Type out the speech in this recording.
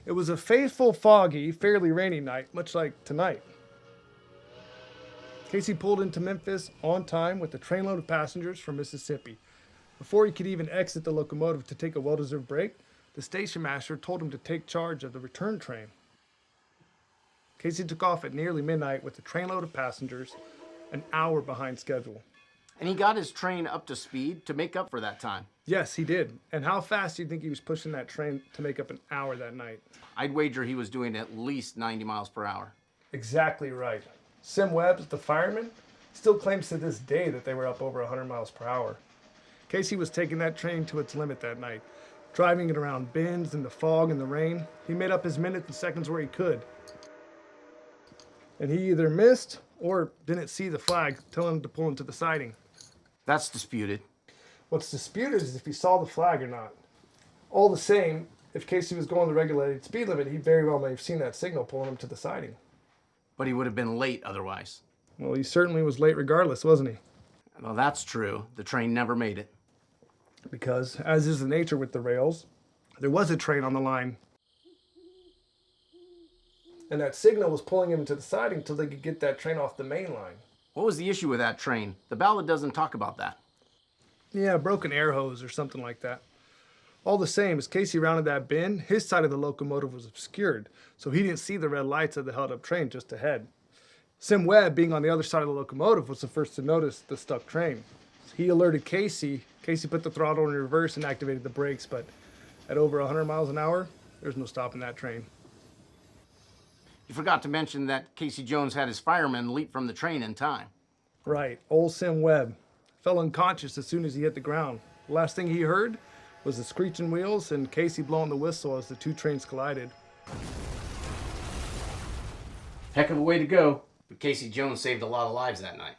It was a faithful, foggy, fairly rainy night, much like tonight. Casey pulled into Memphis on time with a trainload of passengers from Mississippi. Before he could even exit the locomotive to take a well-deserved break, the station master told him to take charge of the return train. Casey took off at nearly midnight with a trainload of passengers, an hour behind schedule. And he got his train up to speed to make up for that time. Yes, he did. And how fast do you think he was pushing that train to make up an hour that night? I'd wager he was doing at least 90 miles per hour. Exactly right. Sim Webb, the fireman, still claims to this day that they were up over 100 miles per hour. Casey was taking that train to its limit that night, driving it around bends in the fog and the rain. He made up his minutes and seconds where he could. And he either missed or didn't see the flag telling him to pull into the siding. That's disputed. What's disputed is if he saw the flag or not. All the same, if Casey was going the regulated speed limit, he very well may have seen that signal pulling him to the siding. But he would have been late otherwise. Well, he certainly was late regardless, wasn't he? Well, that's true. The train never made it. Because, as is the nature with the rails, there was a train on the line. And that signal was pulling him to the siding till they could get that train off the main line. What was the issue with that train? The ballad doesn't talk about that. Yeah, a broken air hose or something like that. All the same, as Casey rounded that bend, his side of the locomotive was obscured, so he didn't see the red lights of the held-up train just ahead. Sim Webb, being on the other side of the locomotive, was the first to notice the stuck train. He alerted Casey. Casey put the throttle in reverse and activated the brakes, but at over 100 miles an hour, there's no stopping that train. You forgot to mention that Casey Jones had his firemen leap from the train in time. Right, old Sim Webb fell unconscious as soon as he hit the ground. The last thing he heard was the screeching wheels and Casey blowing the whistle as the two trains collided. Heck of a way to go. But Casey Jones saved a lot of lives that night.